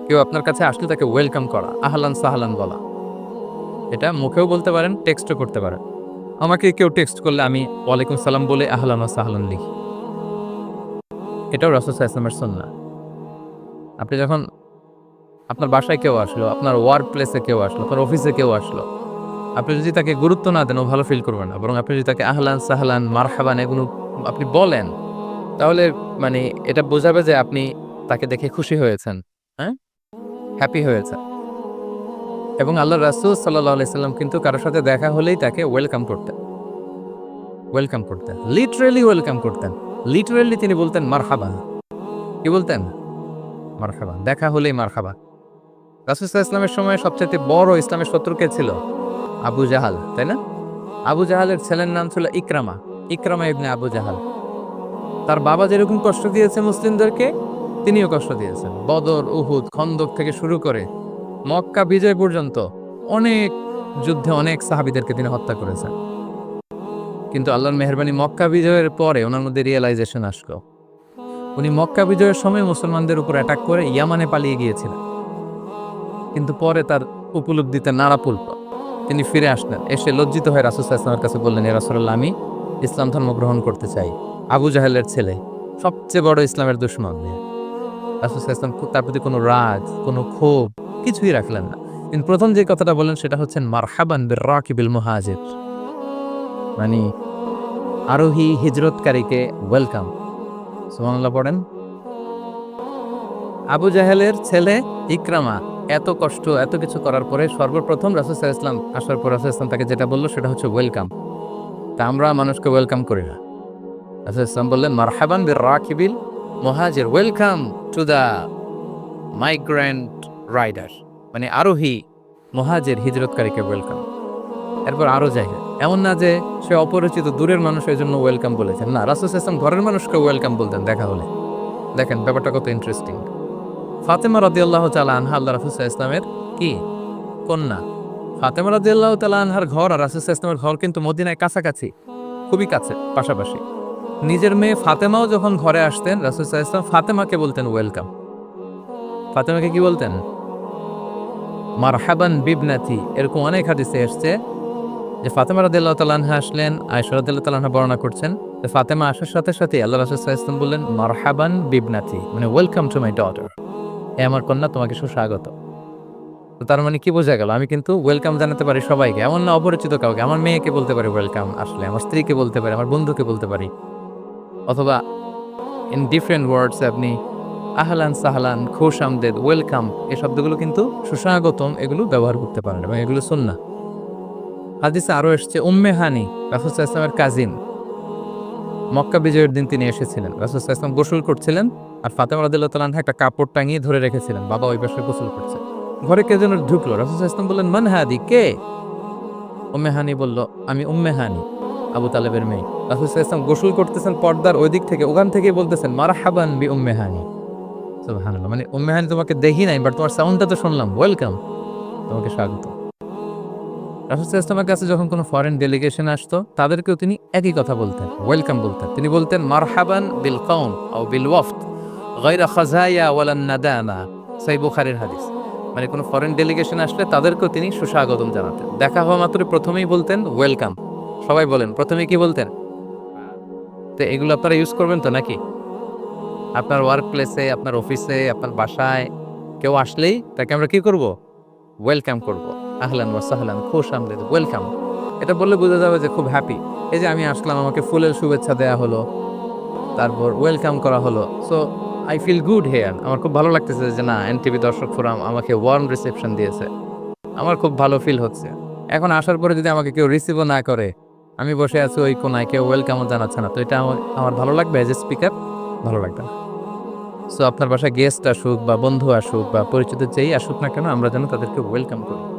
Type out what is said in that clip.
কেউ আপনার কাছে আসলে তাকে ওয়েলকাম করা, আহলান সাহলান বলা। এটা মুখেও বলতে পারেন, টেক্সটও করতে পারেন। আমাকে কেউ টেক্সট করলে আমি ওয়ালাইকুম সালাম বলে আহলান ওয়া সাহলান লিখি। এটাও রাসূল সাল্লাল্লাহু আলাইহি ওয়াসাল্লামের সুন্নাহ। আপনি যখন আপনার বাসায় কেউ আসলো, আপনার ওয়ার্ক প্লেসে কেউ আসলো, আপনার অফিসে কেউ আসলো, আপনি যদি তাকে গুরুত্ব না দেন ও ভালো ফিল করবে না। বরং আপনি যদি তাকে আহলান, সাহলান, মারহাবান এগুলো আপনি বলেন, তাহলে মানে এটা বোঝাবে যে আপনি তাকে দেখে খুশি হয়েছেন, হ্যাঁ? হ্যাপি হয়েছেন। এবং আল্লাহর রাসূল সাল্লাল্লাহু আলাইহি সাল্লাম কিন্তু কারো সাথে দেখা হলেই তাকে ওয়েলকাম করতেন। ওয়েলকাম করতেন। লিটারেলি ওয়েলকাম করতেন। লিটারেলি তিনি বলতেন মারহাবা। কি বলতেন? মারহাবা। দেখা হলেই মারহাবা। রাসূল সাল্লাল্লাহু আলাইহি ওয়াসাল্লামের সময় সবচাইতে বড় ইসলামের শত্রু কে ছিল? আবু জাহাল, তাই না? আবু জাহালের ছেলের নাম ছিল ইকরামা। ইকরামা ইবনে আবু জাহাল। তার বাবা যেরকম কষ্ট দিয়েছে মুসলিমদেরকে, তিনিও কষ্ট দিয়েছেন। বদর, উহুদ, খন্দক থেকে শুরু করে মক্কা বিজয় পর্যন্ত অনেক যুদ্ধে অনেক সাহাবীদেরকে তিনি হত্যা করেছেন। কিন্তু আল্লাহর মেহেরবানি মক্কা বিজয়ের পরে ওনার মধ্যে রিয়ালাইজেশন আসলো। উনি মক্কা বিজয়ের সময় মুসলমানদের উপর অ্যাটাক করে ইয়ামানে পালিয়ে গিয়েছিলেন। কিন্তু পরে তার উপলব্ধিতে নাড়া পড়ল। তিনি ফিরে আসলেন। এসে লজ্জিত হয়ে রাসূল সাল্লাল্লাহু আলাইহি ওয়াসাল্লামের কাছে বললেন, ইয়া রাসূলুল্লাহ, আমি ইসলাম ধর্ম গ্রহণ করতে চাই। আবু জাহেলের ছেলে, সবচেয়ে বড় ইসলামের দুশমন। রাসূল সাল্লাল্লাহু আলাইহি ওয়াসাল্লাম তার প্রতি কোনো রাগ, কোনো ক্ষোভ কিছুই রাখলেন না। তিনি প্রথম যে কথাটা বললেন সেটা হচ্ছে মারহাবান বির-রাকিবিল মুহাজির। মানে আরোহী হিজরতকারীকে ওয়েলকাম। সুবহানাল্লাহ পড়েন। আবু জাহেলের ছেলে ইকরামা এত কষ্ট, এত কিছু করার পরে সর্বপ্রথম রাসূল সাল্লাল্লাহু আলাইহি ওয়াসাল্লাম আসার পর রাসূল সাল্লাল্লাহু আলাইহি ওয়াসাল্লাম তাকে যেটা বলল সেটা হচ্ছে ওয়েলকাম। তা আমরা মানুষকে ওয়েলকাম করি না। রাসূল সাল্লাল্লাহু আলাইহি ওয়াসাল্লাম বললেন মারহাবান বির-রাকিবিল মুহাজির, welcome to the migrant rider, মানে আরোহী মুহাজির হিজরতকারীকে ওয়েলকাম। এরপর আরো জায়গা এমন না যে সে অপরিচিত দূরের মানুষ এই জন্য ওয়েলকাম বলেছেন, না, রাসূল সাল্লাল্লাহু আলাইহি ওয়াসাল্লাম ঘরের মানুষকে ওয়েলকাম বলতেন দেখা হলে। দেখেন ব্যাপারটা কত ইন্টারেস্টিং। ফাতেমা রাদিয়াল্লাহু তাআলা আনহা আল্লাহ রাসূল সাল্লাল্লাহু আলাইহি ওয়াসাল্লামের কি কন্যা। ফাতেমা রাদিয়াল্লাহু তাআলা আনহার ঘর আর রাসূল সাল্লাল্লাহু আলাইহি ওয়াসাল্লামের ঘর কিন্তু মদিনায় কাছাকাছি, খুবই কাছে, পাশাপাশি। নিজের মেয়ে ফাতেমাও যখন ঘরে আসতেন রাসূল সাল্লাল্লাহু আলাইহি ওয়াসাল্লাম ফাতেমাকে বলতেন ওয়েলকাম। ফাতেমাকে কি বলতেন? মারহাবান বিবনাতি। এরকম অনেক হাদিসে এসেছে যে ফাতেমা রাদিয়াল্লাহু তাআলা আনহা আসলেন, আয়েশা রাদিয়াল্লাহু তাআলা আনহা বর্ণনা করছেন যে ফাতেমা আসার সাথে সাথে আল্লাহ রাসূল সাল্লাল্লাহু আলাইহি ওয়াসাল্লাম বললেন মারহাবান বিবনাতি, মানে ওয়েলকাম টু মাই ডটার। হে আমার কন্যা, তোমাকে সুস্বাগত। তো তার মানে কি বোঝা গেল? আমি কিন্তু ওয়েলকাম জানাতে পারি সবাইকে, এমন না অপরিচিত কাউকে। আমার মেয়েকে বলতে পারি ওয়েলকাম আসলে, আমার স্ত্রীকে বলতে পারি, আমার বন্ধুকে বলতে পারি। অথবা ইন ডিফারেন্ট ওয়ার্ডস আপনি আহলান, সাহলান, খুশ আমদেদ, ওয়েলকাম এই শব্দগুলো কিন্তু সুস্বাগতম এগুলো ব্যবহার করতে পারেন এবং এগুলো সুন্নাহ। হাদিসে আরো এসছে উম্মে হানি, রাসূল সাল্লাল্লাহু আলাইহি ওয়াসাল্লামের কাজিন। মক্কা বিজয়ের দিন তিনি এসেছিলেন। রাসূল সাল্লাল্লাহু আলাইহি ওয়াসাল্লাম গোসল করছিলেন আর ফাতেমা রাদিয়াল্লাহু তাআলা আনহা একটা কাপড় টাঙিয়ে ধরে রেখেছিলেন। বাবা ওই পাশে গোসল করছে। ঘরে কে যেন ঢুকলো। রাসূল সাল্লাল্লাহু আলাইহি ওয়াসাল্লাম বললেন, মান হাদি, কে? উম্মে হানি বলল, আমি উম্মে হানি, আবু তালেবের মেয়ে। রাসূল সাল্লাল্লাহু আলাইহি ওয়াসাল্লাম গোসল করতেছেন পর্দার ওই দিক থেকে, ওখান থেকেই বলতেছেন মারহাবান বি উম্মে হানি। সুবহানাল্লাহ। মানে উম্মে হানি তোমাকে দেখি নাই, বাট তোমার সাউন্ডটা তো শুনলাম, ওয়েলকাম, তোমাকে স্বাগত। রাসূল সাল্লাল্লাহু আলাইহি ওয়াসাল্লামের কাছে যখন কোনো ফরেন ডেলিগেশন আসতো তাদেরকেও তিনি একই কথা বলতেন, ওয়েলকাম বলতেন। তিনি বলতেন মারহাবান বিল কওম আও বিল ওয়াফদ গায়রা খাজায়া ওয়ালান নাদামা। সহিহ বুখারীর হাদিস। মানে কোনো ফরেন ডেলিগেশন আসলে তাদেরকেও তিনি সুস্বাগতম জানাতেন। দেখা হওয়া মাত্রই প্রথমেই বলতেন ওয়েলকাম। সবাই বলেন প্রথমেই কি বলতেন? তো এগুলো আপনারা ইউজ করবেন তো নাকি? আপনার ওয়ার্ক প্লেসে, আপনার অফিসে, আপনার বাসায় কেউ আসলেই তাকে আমরা কি করব? ওয়েলকাম করব। আহলান ওয়া সাহলান, খুশ আমদেদ, ওয়েলকাম। এটা বললে বোঝা যাবে যে খুব হ্যাপি। এই যে আমি আসলাম, আমাকে ফুলের শুভেচ্ছা দেয়া হলো, তারপর ওয়েলকাম করা হলো। So I feel good here. আমার খুব ভালো লাগতেছে যে না, এনটিভি দর্শক ফোরাম আমাকে ওয়ার্ম রিসেপশন দিয়েছে। আমার খুব ভালো ফিল হচ্ছে। এখন আসার পরে যদি আমাকে কেউ রিসিভও না করে, আমি বসে আছি ওই কোনায়, কেউ ওয়েলকামও জানাচ্ছে না, তো এটা আমার ভালো লাগবে এজ এ স্পিকার? ভালো লাগবে না। সো আপনার বাসায় গেস্ট আসুক বা বন্ধু আসুক বা পরিচিত যেই আসুক না কেন, আমরা যেন তাদেরকে ওয়েলকাম করি।